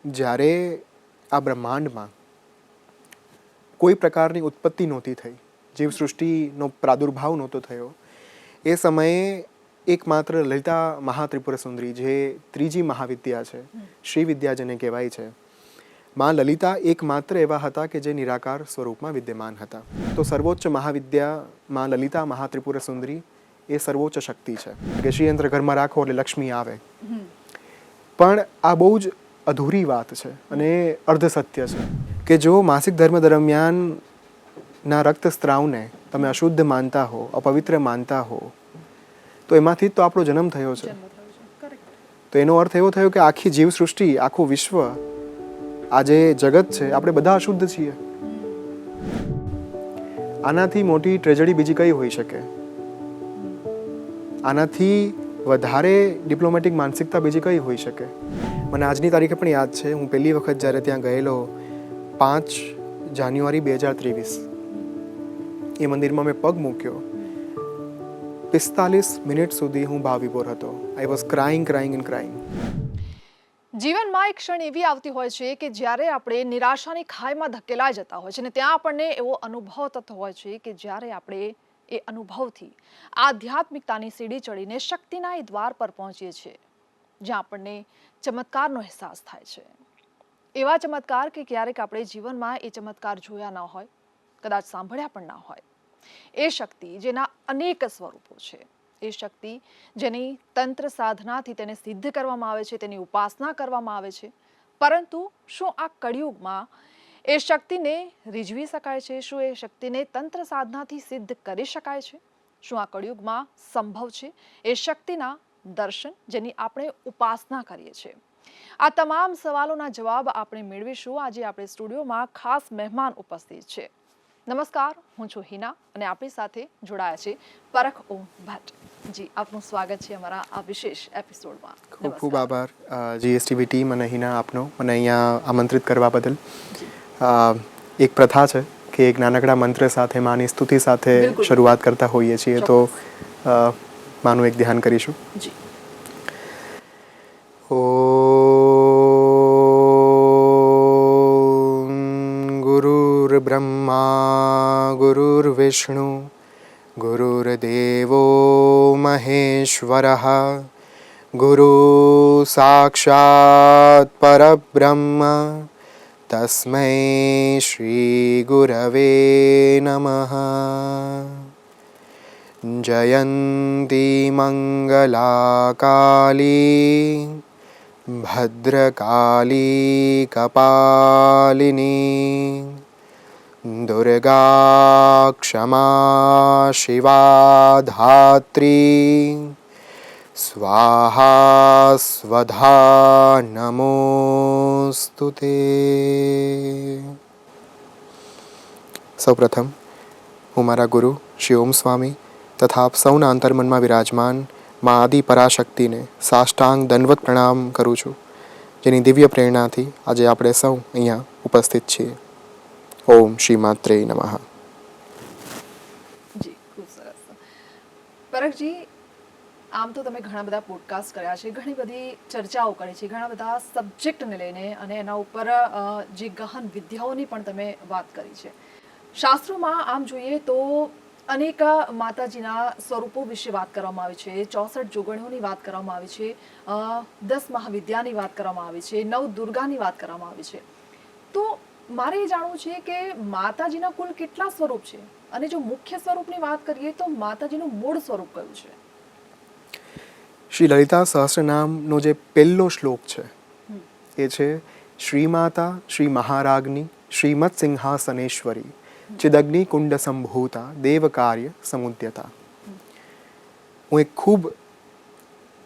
જ્યારે આ બ્રહ્માંડમાં કોઈ પ્રકારની ઉત્પત્તિ નહોતી થઈ, જીવસૃષ્ટિનો પ્રાદુર્ભાવ નહોતો થયો, એ સમયે એકમાત્ર લલિતા મહાત્રિપુર સુંદરી, જે ત્રીજી મહાવિદ્યા છે, શ્રી વિદ્યા જેને કહેવાય છે, માં લલિતા એકમાત્ર એવા હતા કે જે નિરાકાર સ્વરૂપમાં વિદ્યમાન હતા. તો સર્વોચ્ચ મહાવિદ્યા માં લલિતા મહાત્રિપુર સુંદરી એ સર્વોચ્ચ શક્તિ છે કે શ્રીયંત્ર ઘરમાં રાખો એટલે લક્ષ્મી આવે. પણ આ બહુ જ અધૂરી વાત છે અને અર્ધ સત્ય છે કે જો માસિક ધર્મ દરમિયાન ના રક્ત સ્ત્રાવને તમે અશુદ્ધ માનતા હો, અપવિત્ર માનતા હો, તો એમાંથી જ તો આપણો જન્મ થયો છે. તો એનો અર્થ એવો થયો કે આખી જીવસૃષ્ટિ, આખું વિશ્વ, આ જે જગત છે, આપણે બધા અશુદ્ધ છીએ. આનાથી મોટી ટ્રેજડી બીજી કઈ હોઈ શકે? આનાથી વધારે ડિપ્લોમેટિક માનસિકતા બીજી કઈ હોઈ શકે? મને આજની તારીખે પણ યાદ છે, હું પહેલી વખત જ્યારે ત્યાં ગયેલો 5 જાન્યુઆરી 2023, એ મંદિરમાં મેં પગ મૂક્યો, 45 મિનિટ સુધી હું ભાવવિભોર હતો. I was crying and crying. જીવનમાં એક ક્ષણ એવી આવતી હોય છે કે જ્યારે આપણે નિરાશાની ખાઈમાં ધકેલાઈ જતા હોય છે અને ત્યાં આપણને એવો અનુભવ થતો હોય છે કે જ્યારે આપણે એ અનુભવથી આધ્યાત્મિકતાની સીડી ચડીને શક્તિના એ દ્વાર પર પહોંચીએ છીએ, જ્યાં આપણને ચમત્કારનો અહેસાસ થાય છે. એવા ચમત્કાર કે ક્યારેક આપણે જીવનમાં એ ચમત્કાર જોયા ન હોય, કદાચ સાંભળ્યા પણ ના હોય. એ શક્તિ જેના અનેક સ્વરૂપો છે, એ શક્તિ જેની તંત્ર સાધનાથી તેને સિદ્ધ કરવામાં આવે છે, તેની ઉપાસના કરવામાં આવે છે. પરંતુ શું આ કળિયુગમાં એ શક્તિને રીઝવી શકાય છે? શું એ શક્તિને તંત્ર સાધનાથી સિદ્ધ કરી શકાય છે? શું આ કળિયુગમાં સંભવ છે એ શક્તિના દર્શન જેની આપણે ઉપાસના કરીએ છીએ? આ તમામ સવાલોના જવાબ આપણે મેળવીશું. આજે આપણે સ્ટુડિયોમાં ખાસ મહેમાન ઉપસ્થિત છે. નમસ્કાર, હું છું હિના અને આપણી સાથે જોડાયા છે પરખ ઓમ ભટ્ટ. જી, આપનું સ્વાગત છે અમારા આ વિશેષ એપિસોડમાં. ખૂબ ખૂબ આભાર જીએસટીવી ટીમ અને હિના આપનો મને અહીંયા આમંત્રિત કરવા બદલ. એક પ્રથા છે કે એક નાનકડા મંત્ર સાથે, માની સ્તુતિ સાથે શરૂઆત કરતા હોઈએ છીએ, તો માનું એક ધ્યાન કરીશું. જી. બ્રહ્મા ગુરુર્વિષ્ણુ ગુરુર્દેવો મહેશ્વરઃ ગુરુ સાક્ષાત પરબ્રહ્મ તસ્મૈ શ્રી ગુરવે નમઃ. જયંતી મંગલા કાલી ભદ્રકાલી કપાલિની દુર્ગા ક્ષમા શિવા ધાત્રી સ્વાહા સ્વધા નમોસ્તુતે. સૌપ્રથમ હું મારા ગુરુ શ્રી ઓમ સ્વામી તથા આપ સૌના અંતર્મનમાં વિરાજમાન મા આદિ પરાશક્તિને સાષ્ટાંગ દંડવત પ્રણામ કરું છું, જેની દિવ્ય પ્રેરણાથી આજે આપણે સૌ અહીંયા ઉપસ્થિત છીએ. ઓમ શ્રી માત્રે નમઃ. જી, ખૂબ સરસ. પરખજી, આમ તો તમે ઘણા બધા પોડકાસ્ટ કર્યા છે, ઘણી બધી ચર્ચાઓ કરી છે, ઘણા બધા સબ્જેક્ટને લઈને અને એના ઉપર જે ગહન વિદ્યાઓની પણ તમે વાત કરી છે. શાસ્ત્રોમાં આમ જોઈએ તો અનેક માતાજીના સ્વરૂપો વિશે વાત કરવામાં આવી છે, 64 જોગણીઓની વાત કરવામાં આવી છે, 10 મહાવિદ્યાની વાત કરવામાં આવી છે, 9 દુર્ગાની વાત કરવામાં આવી છે. તો મારે એ જાણવું છે કે માતાજીના કુલ કેટલા સ્વરૂપ છે, અને જો મુખ્ય સ્વરૂપની વાત કરીએ તો માતાજીનું મૂળ સ્વરૂપ કયું છે? શ્રી લલિતા સહસ્રનામનો જે પહેલો શ્લોક છે એ છે શ્રી માતા શ્રી મહારાજ્ઞી શ્રીમત સિંહાસનેશ્વરી ચિદગ્નિ કુંડ સંભૂતા દેવ કાર્ય સમુદ્યતા. હું એક ખૂબ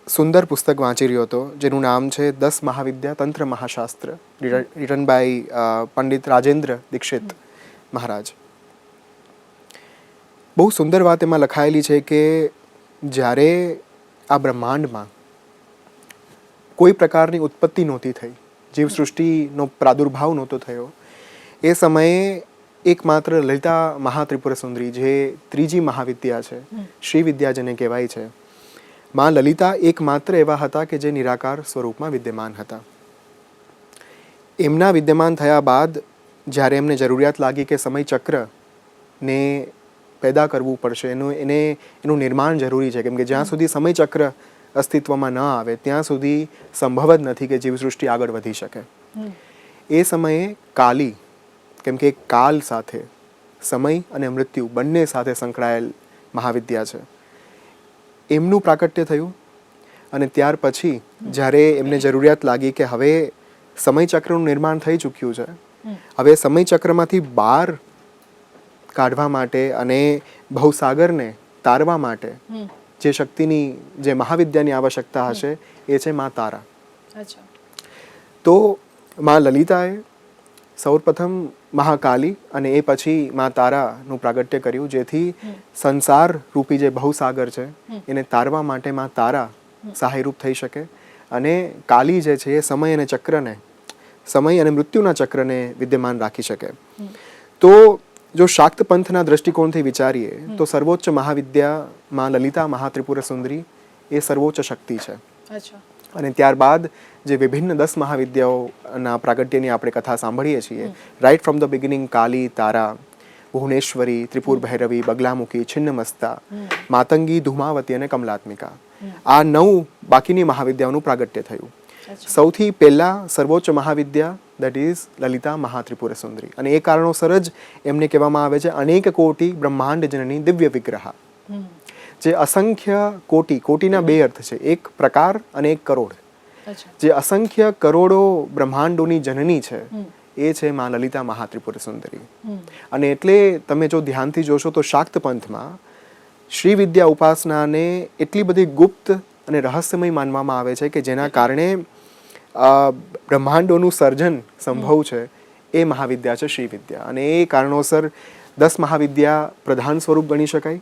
સુંદર પુસ્તક વાંચી રહ્યો હતો જેનું નામ છે 10 મહાવિદ્યા તંત્ર મહાશાસ્ત્ર, રિટન બાય પંડિત રાજેન્દ્ર દીક્ષિત મહારાજ. બહુ સુંદર વાત એમાં લખાયેલી છે કે જ્યારે આ બ્રહ્માંડમાં કોઈ પ્રકારની ઉત્પત્તિ નહોતી થઈ, જીવસૃષ્ટિનો પ્રાદુર્ભાવ નહોતો થયો, એ સમયે એકમાત્ર લલિતા મહાત્રિપુર સુંદરી, જે ત્રીજી મહાવિદ્યા છે, શ્રી વિદ્યા જેને કહેવાય છે, માં લલિતા એકમાત્ર એવા હતા કે જે નિરાકાર સ્વરૂપમાં વિદ્યમાન હતા. એમના વિદ્યમાન થયા બાદ જ્યારે એમને જરૂરિયાત લાગી કે સમય ચક્રને પેદા કરવું પડશે, એનું નિર્માણ જરૂરી છે, કેમ કે જ્યાં સુધી સમય ચક્ર અસ્તિત્વમાં ન આવે ત્યાં સુધી સંભવ જ નથી કે જીવસૃષ્ટિ આગળ વધી શકે. એ સમયે કાલી, કેમ કે કાલ સાથે સમય અને મૃત્યુ બંને સાથે સંકળાયેલ મહાવિદ્યા છે, એમનું પ્રાકટ્ય થયું. અને ત્યાર પછી જ્યારે એમને જરૂરિયાત લાગી કે હવે સમયચક્રનું નિર્માણ થઈ ચૂક્યું છે, હવે સમયચક્રમાંથી બહાર કાઢવા માટે અને ભવસાગરને તારવા માટે જે શક્તિની, જે મહાવિદ્યાની આવશ્યકતા હશે એ છે મા તારા. તો મા લલિતાએ સૌપ્રથમ મહાકાલી અને એ પછી મા તારાનું પ્રાગટ્ય કર્યું, જેથી સંસાર રૂપી જે ભવસાગર છે એને તારવા માટે મા તારા સહાયરૂપ થઈ શકે. અને કાલી જે છે એ સમય અને ચક્રને, સમય અને મૃત્યુના ચક્રને વિદ્યમાન રાખી શકે. તો જો શાક્ત પંથના દ્રષ્ટિકોણથી વિચારીએ તો સર્વોચ્ચ મહાવિદ્યા માં લલિતા મહાત્રિપુર સુંદરી એ સર્વોચ્ચ શક્તિ છે. અને ત્યારબાદ જે વિભિન્ન 10 મહાવિદ્યાઓના પ્રાગટ્યની આપણે કથા સાંભળીએ છીએ, રાઇટ ફ્રોમ ધ બિગિનિંગ, કાલી, તારા, ભુવનેશ્વરી, ત્રિપુર ભૈરવી, બગલામુખી, છિન્નમસ્તા, માતંગી, ધૂમાવતી અને કમલાત્મિકા, આ 9 બાકીની મહાવિદ્યાઓનું પ્રાગટ્ય થયું. સૌથી પહેલા સર્વોચ્ચ મહાવિદ્યા દેટ ઇઝ લલિતા મહાત્રિપુર સુંદરી, અને એ કારણોસર જ એમને કહેવામાં આવે છે અનેક કોટી બ્રહ્માંડ જનની દિવ્ય વિગ્રહ. જે અસંખ્ય કોટી, કોટીના 2 અર્થ છે, એક પ્રકાર અને એક કરોડ. જે અસંખ્ય કરોડો બ્રહ્માંડોની જનની છે એ છે મા લલિતા મહાત્રિપુર સુંદરી. અને એટલે તમે જો ધ્યાનથી જોશો તો શાક્ત પંથમાં શ્રી વિદ્યા ઉપાસનાને એટલી બધી ગુપ્ત અને રહસ્યમય માનવામાં આવે છે કે જેના કારણે બ્રહ્માંડોનું સર્જન સંભવ છે એ મહાવિદ્યા છે શ્રી વિદ્યા. અને એ કારણોસર 10 મહાવિદ્યા પ્રધાન સ્વરૂપ ગણી શકાય.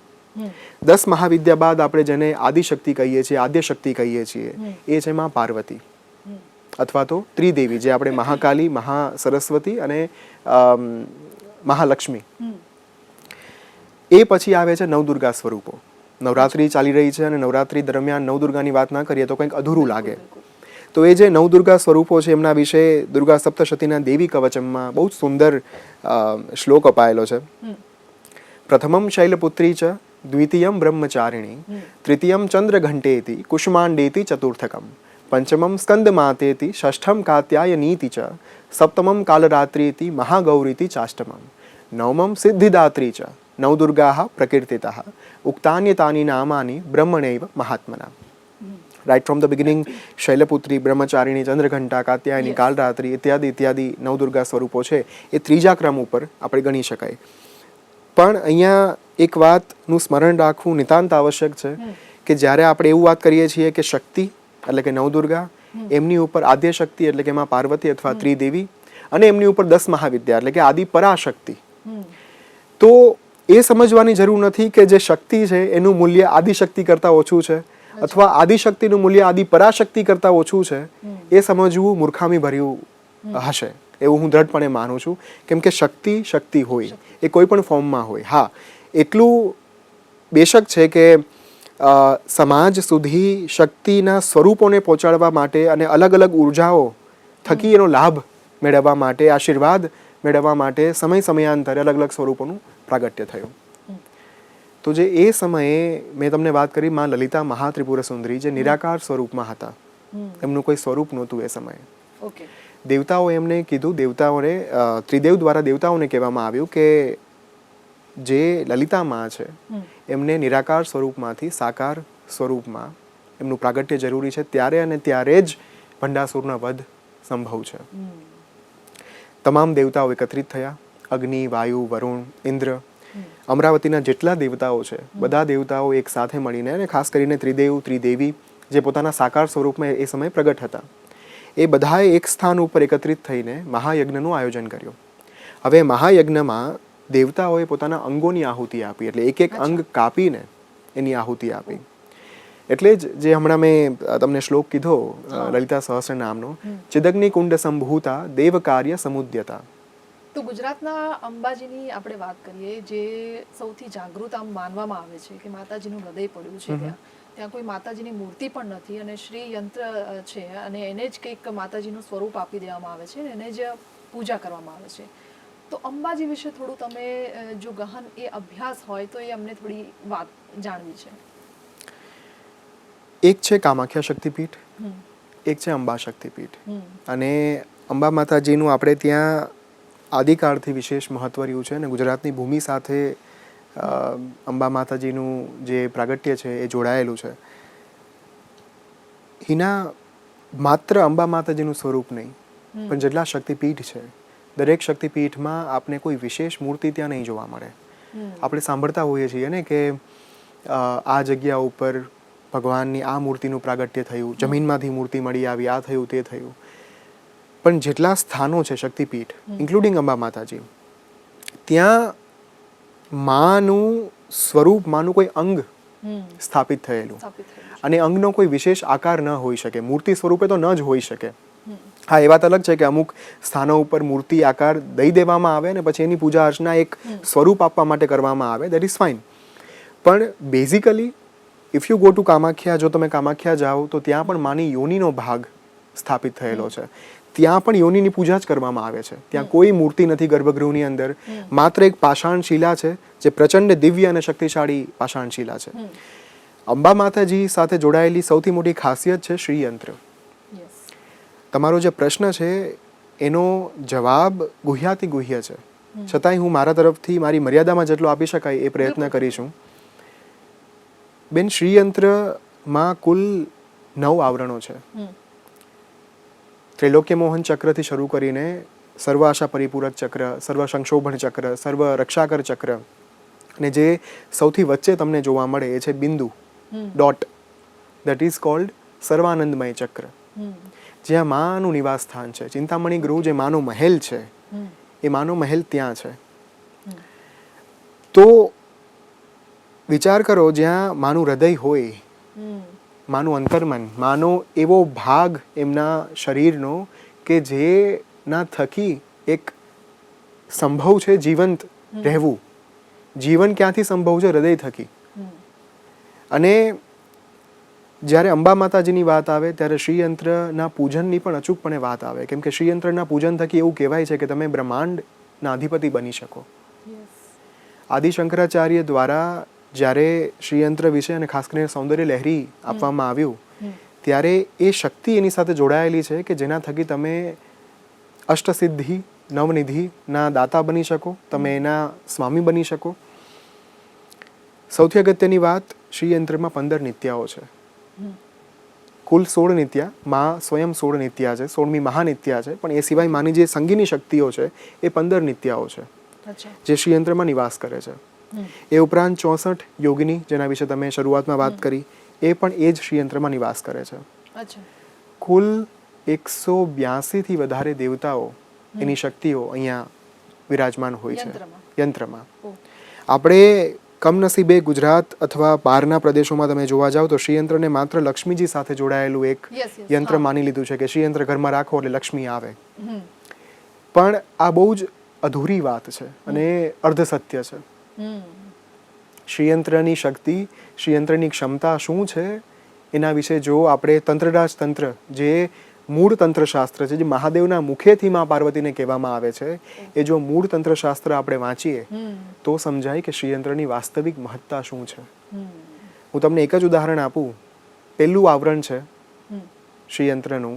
10 મહાવિદ્યા બાદ આપણે જેને આદિશક્તિ કહીએ છીએ, આદ્ય શક્તિ કહીએ છીએ, એ છે મા પાર્વતી અથવા તો ત્રિદેવી, જે આપણે મહાકાલી, મહાસરસ્વતી અને મહાલક્ષ્મી. એ પછી આવે છે નવદુર્ગા સ્વરૂપો. નવરાત્રી ચાલી રહી છે અને નવરાત્રી દરમિયાન નવદુર્ગાની વાત ના કરીએ તો કંઈક અધૂરું લાગે. તો એ જે નવદુર્ગા સ્વરૂપો છે એમના વિશે દુર્ગા સપ્તશતીના દેવી કવચમમાં બહુ જ સુંદર શ્લોક અપાયેલો છે. પ્રથમમ શૈલપુત્રી ચ, દ્વિતીયમ બ્રહ્મચારિણી, તૃતીયમ ચંદ્રઘંટેતિ, કુષ્માંડેતિ ચતુર્થકમ, પંચમમ સ્કંદમાતેતિ, ષષ્ઠમ કાત્યાયનીતિ ચ, સપ્તમમ કાલરાત્રીતિ, મહાગૌરીતિ ચાષ્ટમમ, નવમમ સિદ્ધિદાત્રી ચ, નવદુર્ગાઃ પ્રકીર્તિતાઃ, ઉક્તાન્યતાની નામાની બ્રહ્મણૈવ મહાત્મના. Right from the beginning Shailaputri, Brahmacharini, Chandraghanta, Katyayani, Kalaratri ઇત્યાદિ ઇત્યાદિ નવદુર્ગા સ્વરૂપો છે એ ત્રીજા ક્રમ ઉપર આપણે ગણી શકાય. પણ અહીંયા એક વાતનું સ્મરણ રાખવું નિતાંત આવશ્યક છે કે જ્યારે આપણે એવું વાત કરીએ છીએ કે શક્તિ એટલે કે નવદુર્ગા, એમની ઉપર આદ્ય શક્તિ એટલે કે એમાં પાર્વતી અથવા ત્રિદેવી, અને એમની ઉપર 10 મહાવિદ્યા એટલે કે આદિ પરાશક્તિ, તો એ સમજવાની જરૂર નથી કે જે શક્તિ છે એનું મૂલ્ય આદિશક્તિ કરતાં ઓછું છે અથવા આદિશક્તિનું મૂલ્ય આદિ પરાશક્તિ કરતાં ઓછું છે. એ સમજવું મૂર્ખામી ભર્યું હશે એવું હું દ્રઢપણે માનું છું. કેમ કે શક્તિ શક્તિ હોય, એ કોઈ પણ ફોર્મમાં હોય. હા, એટલું બેશક છે કે સમાજ સુધી શક્તિના સ્વરૂપોને પહોંચાડવા માટે અને અલગ અલગ ઉર્જાઓ થકી એનો લાભ મેળવવા માટે, આશીર્વાદ મેળવવા માટે સમય સમયાંતરે અલગ અલગ સ્વરૂપોનું પ્રાગટ્ય થયું. તો જે એ સમયે મેં તમને વાત કરી મા લલિતા મહાત્રિપુર સુંદરી જે નિરાકાર સ્વરૂપમાં હતા, એમનું કોઈ સ્વરૂપ નહોતું એ સમયે. દેવતાઓ એમને કીધું, દેવતાઓને ત્રિદેવ દ્વારા દેવતાઓને કહેવામાં આવ્યું કે જે લલિતા માં છે એમને નિરાકાર સ્વરૂપમાંથી સાકાર સ્વરૂપમાં એમનું પ્રાગટ્ય જરૂરી છે. ત્યારે અને ત્યારે જ ભંડાસુરનો વધ સંભવ છે. તમામ દેવતાઓ એકત્રિત થયા. અગ્નિ, વાયુ, વરુણ, ઇન્દ્ર, અમરાવતીના જેટલા દેવતાઓ છે બધા દેવતાઓ એક સાથે મળીને, અને ખાસ કરીને ત્રિદેવ ત્રિદેવી જે પોતાના સાકાર સ્વરૂપમાં એ સમયે પ્રગટ હતા, એ બધાએ એક સ્થાન ઉપર એકત્રિત થઈને મહાયજ્ઞનું આયોજન કર્યું. હવે મહાયજ્ઞમાં દેવતાઓએ પોતાના અંગોની આહુતિ આપી, એટલે એક એક અંગ કાપીને એની આહુતિ આપી. એટલે જ જે હમણાં મેં તમને શ્લોક કીધો લલિતા સહસ્ર નામનો, ચિદગ્નિ કુંડ સંભૂતા દેવ કાર્ય સમુદ્યતા. તો ગુજરાતના અંબાજીની આપણે વાત કરીએ, જે સૌથી જાગૃત આમ માનવામાં આવે છે કે માતાજીનું હૃદય પડ્યું છે ત્યાં, ત્યાં કોઈ માતાજીની મૂર્તિ પણ નથી અને શ્રી યંત્ર છે અને એને જ કંઈક માતાજીનું સ્વરૂપ આપી દેવામાં આવે છે અને એને જ પૂજા કરવામાં આવે છે. તો અંબાજી વિશે થોડું તમે જો ગહન એ અભ્યાસ હોય તો એ અમને થોડી વાત જાણવી છે. એક છે કામાખ્યા શક્તિપીઠ, એક છે અંબા શક્તિપીઠ. અને અંબા માતાજીનું આપણે ત્યાં આદિકાળથી વિશેષ મહત્વ રહ્યું છે અને ગુજરાતની ભૂમિ સાથે અંબા માતાજીનું જે પ્રાગટ્ય છે એ જોડાયેલું છે. એના માત્ર અંબા માતાજીનું સ્વરૂપ નહીં, પણ જેટલા શક્તિપીઠ છે દરેક શક્તિપીઠમાં આપને કોઈ વિશેષ મૂર્તિ ત્યાં નહીં જોવા મળે. આપણે સાંભળતા હોઈએ છીએ ને કે આ જગ્યા ઉપર ભગવાનની આ મૂર્તિનું પ્રાગટ્ય થયું, જમીનમાંથી મૂર્તિ મળી આવી, આ થયું તે થયું. પણ જેટલા સ્થાનો છે શક્તિપીઠ ઇન્ક્લુડિંગ અંબા માતાજી, ત્યાં માનું સ્વરૂપ, માનું કોઈ અંગ સ્થાપિત થયેલું અને અંગનો કોઈ વિશેષ આકાર ન હોઈ શકે, મૂર્તિ સ્વરૂપે તો ન જ હોઈ શકે. હા, એ વાત અલગ છે કે અમુક સ્થાનો ઉપર મૂર્તિ આકાર દઈ દેવામાં આવે અને પછી એની પૂજા અર્ચના એક સ્વરૂપ આપવા માટે કરવામાં આવે, દેટ ઇઝ ફાઇન. પણ basically if you go to Kamakhya, જો તમે કામાખ્યા જાઓ તો ત્યાં પણ માની યોનિનો ભાગ સ્થાપિત થયેલો છે. ત્યાં પણ યોનિની પૂજા જ કરવામાં આવે છે. ત્યાં કોઈ મૂર્તિ નથી ગર્ભગૃહની અંદર, માત્ર એક પાષાણ શિલા છે જે પ્રચંડ દિવ્ય અને શક્તિશાળી પાષાણ શિલા છે. અંબા માતાજી સાથે જોડાયેલી સૌથી મોટી ખાસિયત છે શ્રી યંત્ર. તમારો જે પ્રશ્ન છે એનો જવાબ ગુહ્યાતિ ગુહ્ય છે, છતાંય હું મારા તરફથી મારી મર્યાદામાં જેટલો આપી શકાય એ પ્રયત્ન કરીશું. બેન, શ્રીયંત્રમાં કુલ 9 આવરણો છે. ત્રૈલોક્ય મોહન ચક્રથી શરૂ કરીને સર્વ આશા પરિપૂરક ચક્ર, સર્વ સંક્ષોભણ ચક્ર, સર્વ રક્ષાકર ચક્ર, અને જે સૌથી વચ્ચે તમને જોવા મળે એ છે બિંદુ, ડોટ, દેટ ઇઝ કોલ્ડ સર્વાનંદમય ચક્ર, જ્યાં માનું નિવાસ સ્થાન છે. ચિંતામણી ગૃહ જે માનો મહેલ છે એ માનો મહેલ ત્યાં છે. તો વિચાર કરો, જ્યાં માનું હૃદય હોય, માનું અંતર્મન, માનો એવો ભાગ એમના શરીરનો કે જેના થકી એક સંભવ છે જીવંત રહેવું. જીવન ક્યાંથી સંભવ છે? હૃદય થકી. અને જ્યારે અંબા માતાજીની વાત આવે ત્યારે શ્રીયંત્રના પૂજનની પણ અચૂકપણે વાત આવે, કેમ કે શ્રીયંત્રના પૂજન થકી એવું કહેવાય છે કે તમે બ્રહ્માંડના અધિપતિ બની શકો. આદિ શંકરાચાર્ય દ્વારા જ્યારે શ્રીયંત્ર વિશે અને ખાસ કરીને સૌંદર્ય લહેરી આપવામાં આવ્યું ત્યારે એ શક્તિ એની સાથે જોડાયેલી છે કે જેના થકી તમે અષ્ટસિદ્ધિ નવનિધિના દાતા બની શકો, તમે એના સ્વામી બની શકો. સૌથી અગત્યની વાત, શ્રીયંત્રમાં 15 નિત્યાઓ છે. કુલ 16 નિત્યા, માં સ્વયં 16 નિત્યા છે, 16મી મહાનિત્યા છે, પણ એ સિવાય માની જે સંગીની શક્તિઓ છે એ 15 નિત્યાઓ છે જે શ્રીયંત્રમાં નિવાસ કરે છે. એ ઉપરાંત 64 યોગિની, જેના વિશે તમે શરૂઆતમાં વાત કરી, એ પણ એ જ શ્રીયંત્રમાં નિવાસ કરે છે. કુલ 182 થી વધારે દેવતાઓ, એની શક્તિઓ અહીંયા વિરાજમાન હોય છે યંત્રમાં. આપણે કમનસીબે ગુજરાત અથવા બહારના પ્રદેશોમાં તમે જોવા જાઓ તો શ્રીયંત્રને માત્ર લક્ષ્મીજી સાથે જોડાયેલું એક યંત્ર માની લીધું છે કે શ્રીયંત્ર ઘરમાં રાખો એટલે લક્ષ્મી આવે. પણ આ બહુ જ અધૂરી વાત છે અને અર્ધસત્ય છે. શ્રીયંત્રની શક્તિ, શ્રીયંત્રની ક્ષમતા શું છે એના વિશે જો આપણે તંત્રરાજ તંત્ર, જે મૂળ તંત્રશાસ્ત્ર છે, જે મહાદેવના મુખેથી મા પાર્વતીને કહેવામાં આવે છે, એ જો મૂળ તંત્રશાસ્ત્ર આપણે વાંચીએ તો સમજાય કે શ્રીયંત્રની વાસ્તવિક મહત્તા શું છે. હું તમને એક જ ઉદાહરણ આપું. પહેલું આવરણ છે શ્રીયંત્રનું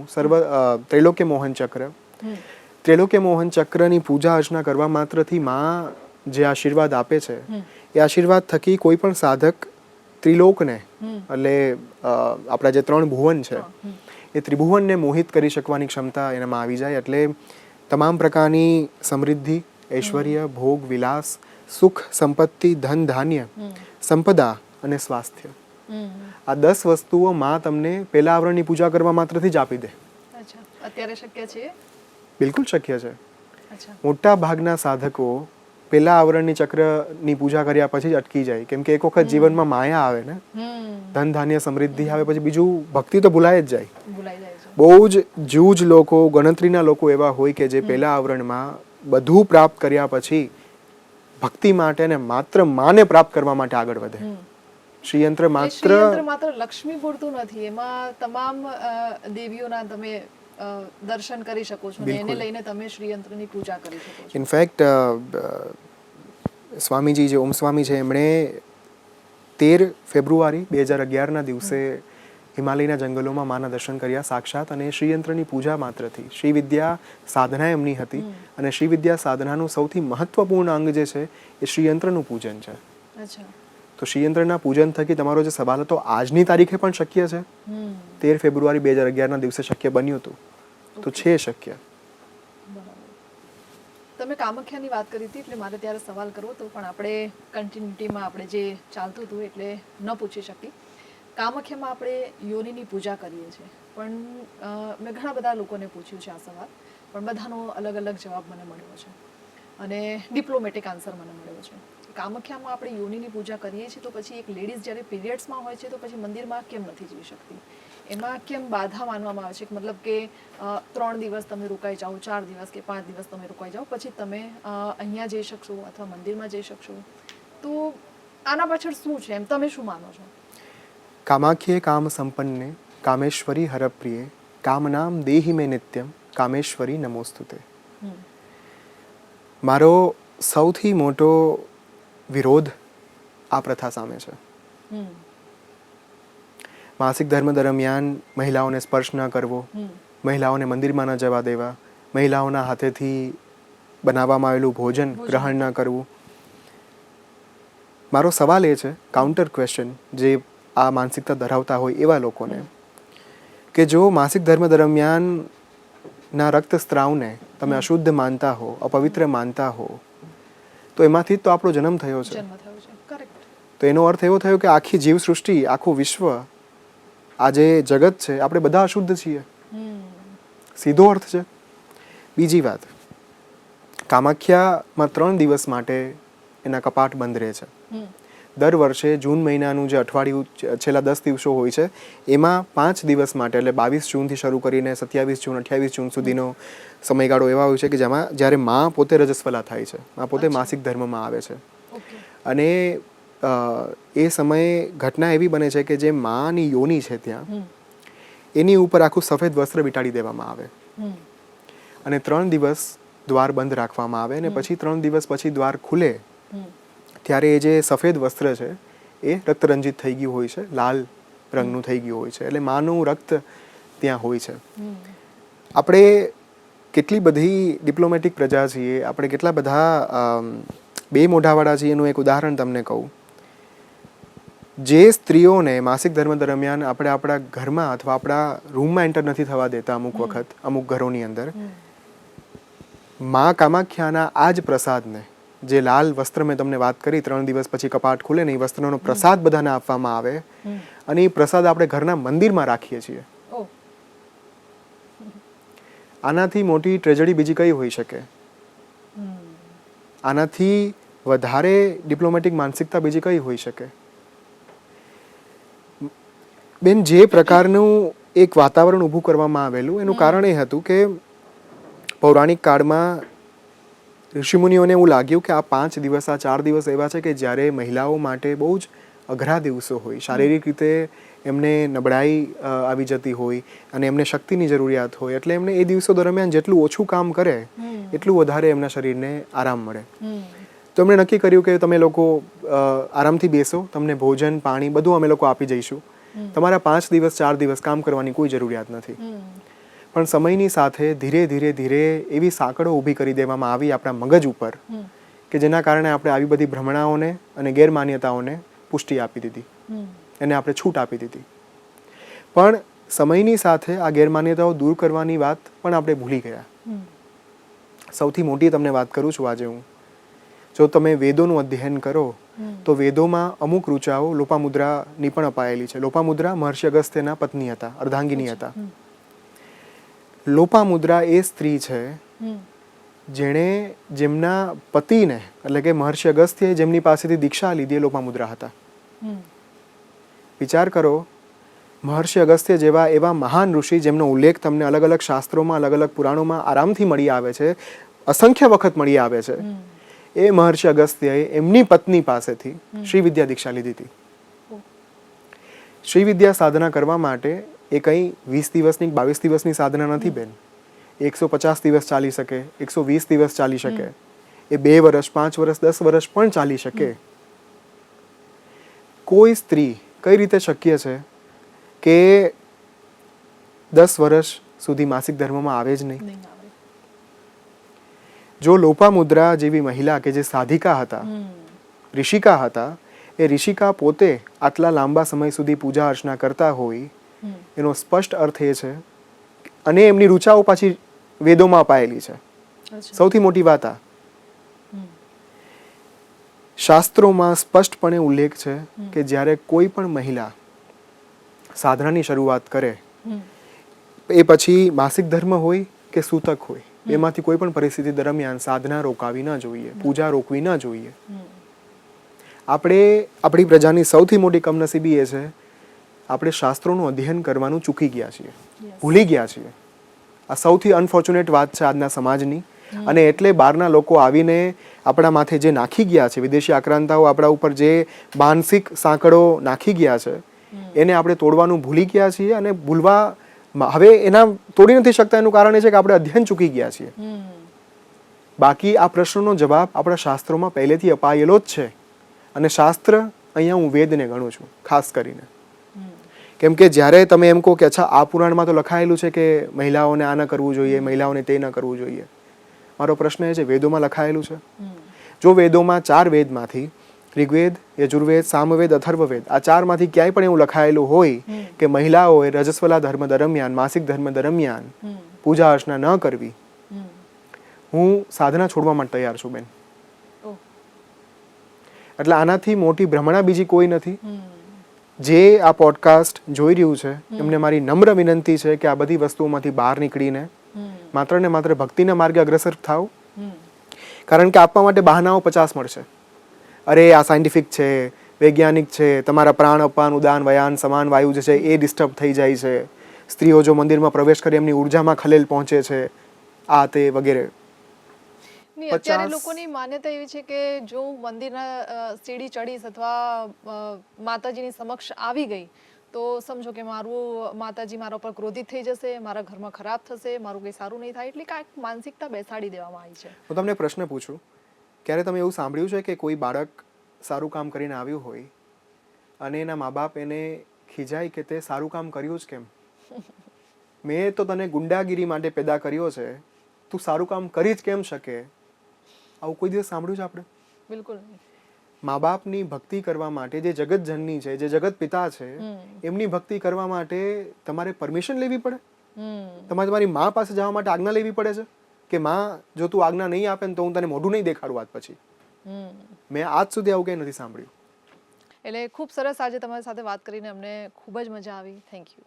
ત્રૈલોક્ય મોહન ચક્ર. ત્રૈલોક્ય મોહન ચક્રની પૂજા અર્ચના કરવા માત્રથી માં જે આશીર્વાદ આપે છે એ આશીર્વાદ થકી કોઈ પણ સાધક ત્રિલોકને, એટલે આપણા જે 3 ભુવન છે એ ત્રિભુવનને મોહિત કરી શકવાની ક્ષમતા એનામાં આવી જાય. એટલે તમામ પ્રકારની સમૃદ્ધિ, ઐશ્વર્ય, ભોગ, વિલાસ, સુખ, સંપત્તિ, ધન, ધાન્ય, સંપદા અને સ્વાસ્થ્ય, આ 10 વસ્તુઓ માં તમને પહેલા આવરણની પૂજા કરવા માત્રથી જ આપી દે. અત્યારે શક્ય છે? બિલકુલ શક્ય છે. મોટા ભાગના સાધકો પહેલા આવરણની ચક્રની પૂજા કર્યા પછી જ અટકી જાય, કેમ કે એક વખત જીવનમાં માયા આવે ને, ધન ધાન્ય સમૃદ્ધિ આવે પછી બીજું ભક્તિ તો ભૂલાય જ જાય. બહુ જ જૂજ લોકો, ગણતરીના લોકો એવા હોય કે જે પહેલા આવરણમાં બધું પ્રાપ્ત કર્યા પછી ભક્તિ માટે ને માત્ર માને પ્રાપ્ત કરવા માટે આગળ વધે. શ્રીયંત્ર એ માત્ર શ્રીયંત્ર માત્ર લક્ષ્મી પૂરતું નથી, એમાં તમામ દેવીઓના તમે દર્શન કરી શકો છો ને એને લઈને તમે શ્રીયંત્રની પૂજા કરી શકો છો. ઇનફેક્ટ સ્વામીજી જે ઓમ સ્વામી છે એમણે 13 ફેબ્રુઆરી 2011ના દિવસે હિમાલયના જંગલોમાં માના દર્શન કર્યા સાક્ષાત, અને શ્રીયંત્રની પૂજા માત્રથી શ્રી વિદ્યા સાધના એમની હતી, અને શ્રી વિદ્યા સાધનાનું સૌથી મહત્વપૂર્ણ અંગ જે છે એ શ્રીયંત્રનું પૂજન છે. અચ્છા. તો શ્રીયંત્રના પૂજન થકી તમારો જે સવાલ હતો આજની તારીખે પણ શક્ય છે. 13 ફેબ્રુઆરી 2011ના દિવસે શક્ય બન્યું હતું, તો છે શક્ય. તમે કામાખ્યાની વાત કરી હતી એટલે મારે ત્યારે સવાલ કરવો હતો, પણ આપણે કન્ટિન્યુટીમાં આપણે જે ચાલતું હતું એટલે ન પૂછી શકી. કામાખ્યામાં આપણે યોનિની પૂજા કરીએ છીએ, પણ મેં ઘણા બધા લોકોને પૂછ્યું છે આ સવાલ, પણ બધાનો અલગ અલગ જવાબ મને મળ્યો છે અને ડિપ્લોમેટિક આન્સર મને મળ્યો છે. કામાખ્યામાં આપણે યોનિની પૂજા કરીએ છીએ તો પછી એક લેડીઝ જ્યારે પીરિયડ્સમાં હોય છે તો પછી મંદિરમાં કેમ નથી જઈ શકતી? એમાં કેમ બાધા માનવામાં આવે છે? મતલબ કે 3 દિવસ તમે રોકાઈ જાઓ, 4 દિવસ કે 5 દિવસ તમે રોકાઈ જાઓ, પછી તમે અહીંયા જઈ શકશો અથવા મંદિરમાં જઈ શકશો. તો આના પાછળ શું છે, એમ તમે શું માનો છો? કામાખ્યે કામ સંપન્ને કામેશ્વરી હરપ્રિયે કામનામ દેહી મે નિત્યમ કામેશ્વરી નમોસ્તુતે. મારો સૌથી મોટો વિરોધ આ પ્રથા સામે છે. માસિક ધર્મ દરમિયાન મહિલાઓને સ્પર્શ ન કરવો, મહિલાઓને મંદિરમાં ન જવા દેવા, મહિલાઓના હાથેથી બનાવવામાં આવેલું ભોજન ગ્રહણ ન કરવું. મારો સવાલ એ છે, કાઉન્ટર ક્વેશ્ચન, જે આ માનસિકતા ધરાવતા હોય એવા લોકોને, કે જો માસિક ધર્મ દરમિયાન ના રક્તસ્રાવને તમે અશુદ્ધ માનતા હો, અપવિત્ર માનતા હો, તો એમાંથી જ તો આપણો જન્મ થયો છે. તો એનો અર્થ એવો થયો કે આખી જીવ સૃષ્ટિ, આખું વિશ્વ, આ જે જગત છે, આપણે બધા અશુદ્ધ છીએ. સીધો અર્થ છે. બીજી વાત, કામાખ્યામાં 3 દિવસ માટે એના કપાટ બંધ રહે છે. દર વર્ષે જૂન મહિનાનું જે અઠવાડિયું છેલ્લા 10 દિવસો હોય છે એમાં 5 દિવસ માટે, એટલે 22 જૂનથી શરૂ કરીને 27 જૂન 28 જૂન સુધીનો સમયગાળો એવા હોય છે કે જેમાં જ્યારે માં પોતે રજસ્વલા થાય છે, માં પોતે માસિક ધર્મમાં આવે છે. અને એ સમયે ઘટના એવી બને છે કે જે માની યોની છે ત્યાં, એની ઉપર આખું સફેદ વસ્ત્ર વીંટાળી દેવામાં આવે અને 3 દિવસ દ્વાર બંધ રાખવામાં આવે, અને પછી 3 દિવસ પછી દ્વાર ખુલે ત્યારે એ જે સફેદ વસ્ત્ર છે એ રક્તરંજિત થઈ ગયું હોય છે, લાલ રંગનું થઈ ગયું હોય છે, એટલે માનું રક્ત ત્યાં હોય છે. આપણે કેટલી બધી ડિપ્લોમેટિક પ્રજા છીએ, આપણે કેટલા બધા બે મોઢાવાળા છીએ. એનું એક ઉદાહરણ તમને કહું. જે સ્ત્રીઓને માસિક ધર્મ દરમિયાન આપણે આપણા ઘરમાં અથવા આપણા રૂમમાં એન્ટર નથી થવા દેતા અમુક વખત, અમુક ઘરોની અંદર, મા કામાખ્યાના આ જ પ્રસાદને, જે લાલ વસ્ત્ર મેં તમને વાત કરી, 3 દિવસ પછી કપાટ ખુલે ને એ વસ્ત્રનો પ્રસાદ બધાને આપવામાં આવે, અને એ પ્રસાદ આપણે ઘરના મંદિરમાં રાખીએ છીએ. આનાથી મોટી ટ્રેજડી બીજી કઈ હોઈ શકે? આનાથી વધારે ડિપ્લોમેટિક માનસિકતા બીજી કઈ હોઈ શકે? બેન, જે પ્રકારનું એક વાતાવરણ ઊભું કરવામાં આવેલું, એનું કારણ એ હતું કે પૌરાણિક કાળમાં ઋષિમુનિઓને એવું લાગ્યું કે આ 5 દિવસ, આ 4 દિવસ એવા છે કે જ્યારે મહિલાઓ માટે બહુ જ અઘરા દિવસો હોય, શારીરિક રીતે એમને નબળાઈ આવી જતી હોય અને એમને શક્તિની જરૂરિયાત હોય, એટલે એમને એ દિવસો દરમિયાન જેટલું ઓછું કામ કરે એટલું વધારે એમના શરીરને આરામ મળે. તો એમણે નક્કી કર્યું કે તમે લોકો આરામથી બેસો, તમને ભોજન, પાણી બધું અમે લોકો આપી જઈશું, તમારા 5 દિવસ 4 દિવસ કામ કરવાની કોઈ જરૂરિયાત નથી. પણ સમયની સાથે ધીરે ધીરે ધીરે એવી સાંકળો ઊભી કરી દેવામાં આવી આપણા મગજ ઉપર કે જેના કારણે આપણે આવી બધી ભ્રમણાઓને અને ગેરમાન્યતાઓને પુષ્ટિ આપી દીધી, એને આપણે છૂટ આપી દીધી. પણ સમયની સાથે આ ગેરમાન્યતાઓ દૂર કરવાની વાત પણ આપણે ભૂલી ગયા. સૌથી મોટી તમને વાત કરું છું આજે હું. જો તમે વેદોનું અધ્યયન કરો તો વેદોમાં અમુક ઋચાઓ લોપામુદ્રાની પણ અપાયેલી છે. લોપામુદ્રા મહર્ષિ અગસ્ત્યના પત્ની હતા, અર્ધાંગિની હતા. લોપામુદ્રા એ સ્ત્રી છે જેણે જેમના પતિને, એટલે કે મહર્ષિ અગસ્ત્યએ જેમની પાસેથી દીક્ષા લીધી, એ લોપામુદ્રા હતા. વિચાર કરો, મહર્ષિ અગસ્ત્ય જેવા એવા મહાન ઋષિ જેમનો ઉલ્લેખ તમને અલગ અલગ શાસ્ત્રોમાં, અલગ અલગ પુરાણોમાં આરામથી મળી આવે છે, અસંખ્ય વખત મળી આવે છે, એ મહર્ષિ અગસ્ત્યએ એમની પત્ની પાસેથી શ્રી વિદ્યા દીક્ષા લીધી હતી. શ્રીવિદ્યા સાધના કરવા માટે એ કંઈ 20 દિવસની 22 દિવસની સાધના નથી બેન. 150 દિવસ ચાલી શકે, 120 દિવસ ચાલી શકે, એ 2 વર્ષ, 5 વર્ષ, 10 વર્ષ પણ ચાલી શકે. કોઈ સ્ત્રી કઈ રીતે શક્ય છે કે 10 વર્ષ સુધી માસિક ધર્મમાં આવે જ નહીં? નહીં આવે. જો લોપામુદ્રા જેવી મહિલા કે જે સાધિકા હતા, ઋષિકા હતા, એ ઋષિકા પોતે આટલા લાંબા સમય સુધી પૂજા અર્ચના કરતા હોય, એનો સ્પષ્ટ અર્થ એ છે. અને એમની ઋચાઓ પાછી વેદોમાં અપાયેલી છે. સૌથી મોટી વાત આ શાસ્ત્રોમાં સ્પષ્ટપણે ઉલ્લેખ છે કે જ્યારે કોઈ પણ મહિલા સાધનાની શરૂઆત કરે, એ પછી માસિક ધર્મ હોય કે સૂતક હોય, એમાંથી કોઈ પણ પરિસ્થિતિ દરમિયાન સાધના રોકાવી ન જોઈએ, પૂજા રોકવી ન જોઈએ. આપણે આપણી પ્રજાની સૌથી મોટી કમનસીબી એ છે, આપણે શાસ્ત્રોનું અધ્યયન કરવાનું ચૂકી ગયા છીએ, ભૂલી ગયા છીએ. આ સૌથી અનફોર્ચ્યુનેટ વાત છે આજના સમાજની. અને એટલે બહારના લોકો આવીને આપણા માથે જે નાખી ગયા છે, વિદેશી આક્રાંતાઓ આપણા ઉપર જે માનસિક સાંકળો નાખી ગયા છે, એને આપણે તોડવાનું ભૂલી ગયા છીએ. અને ભૂલવા હવે એના તોડી નથી શકતા. એનું કારણ એ છે કે આપણે અધ્યયન ચૂકી ગયા છીએ. બાકી આ પ્રશ્નનો જવાબ આપણા શાસ્ત્રોમાં પહેલેથી અપાયેલો જ છે. અને શાસ્ત્ર અહીંયા હું વેદને ગણું છું ખાસ કરીને. કેમ કે જ્યારે તમે એમ કહો કે અચ્છા આ પુરાણમાં તો લખાયેલું છે કે મહિલાઓને આ ન કરવું જોઈએ, મહિલાઓને તે ન કરવું જોઈએ, મારો પ્રશ્ન એ છે વેદોમાં લખાયેલું છે? જો વેદોમાં 4 વેદમાંથી ઋગ્વેદ, યજુર્વેદ, સામવેદ, અથર્વવેદ આ 4માંથી ક્યાંય પણ એવું લખાયેલું હોય કે મહિલાઓએ રજસ્વલા ધર્મ દરમિયાન, માસિક ધર્મ દરમિયાન પૂજા અર્ચના ન કરવી, હું સાધના છોડવા માટે તૈયાર છું બેન. એટલે આનાથી મોટી ભ્રમણા બીજી કોઈ નથી. જે આ પોડકાસ્ટ જોઈ રહ્યું છે એમને મારી નમ્ર વિનંતી છે કે આ બધી વસ્તુઓમાંથી બહાર નીકળીને માત્ર ને માત્ર ભક્તિના માર્ગે અગ્રસર થાવ. કારણ કે આપવા માટે બહાનાઓ 50 મળશે. અરે આ સાયન્ટિફિક છે, વૈજ્ઞાનિક છે, તમારા પ્રાણ અપાન, ઉદાન, વયાન, સમાન વાયુ જે છે એ ડિસ્ટર્બ થઈ જાય છે, સ્ત્રીઓ જો મંદિરમાં પ્રવેશ કરે એમની ઉર્જામાં ખલેલ પહોંચે છે, આ તે વગેરે. નહીં, અત્યારે લોકોની માન્યતા એવી છે કે જો હું મંદિરના સીડી ચડીશ અથવા માતાજીની સમક્ષ આવી ગઈ તો સમજો કે માતાજી મારા ઉપર ક્રોધિત થઈ જશે, મારા ઘરમાં ખરાબ થશે, મારું કંઈ સારું નહીં થાય. એટલે કાંઈક માનસિકતા બેસાડી દેવામાં આવી છે. હું તમને પ્રશ્ન પૂછું, ક્યારે તમે એવું સાંભળ્યું છે કે કોઈ બાળક સારું કામ કરીને આવ્યું હોય અને એના મા બાપ એને ખીજાય કે તે સારું કામ કર્યું જ કેમ? મેં તો તને ગુંડાગીરી માટે પેદા કર્યો છે, તું સારું કામ કરી જ કેમ શકે? આવું કોઈ દિવસ સાંભળ્યું છે આપણે? બિલકુલ નહીં. મા બાપની ભક્તિ કરવા માટે, જે જગત જનની છે, જે જગત પિતા છે, એમની ભક્તિ કરવા માટે તમારે પરમિશન લેવી પડે? તમારે તમારી મા પાસે જવા માટે આજ્ઞા લેવી પડે છે કે માં જો તું આજ્ઞા નહીં આપે ને તો હું તને મોઢું નહીં દેખાડું આજ પછી? મેં આજ સુધી આવું કંઈ નથી સાંભળ્યું. એટલે ખૂબ સરસ આજે તમારી સાથે વાત કરીને અમને ખૂબ જ મજા આવી. Thank you.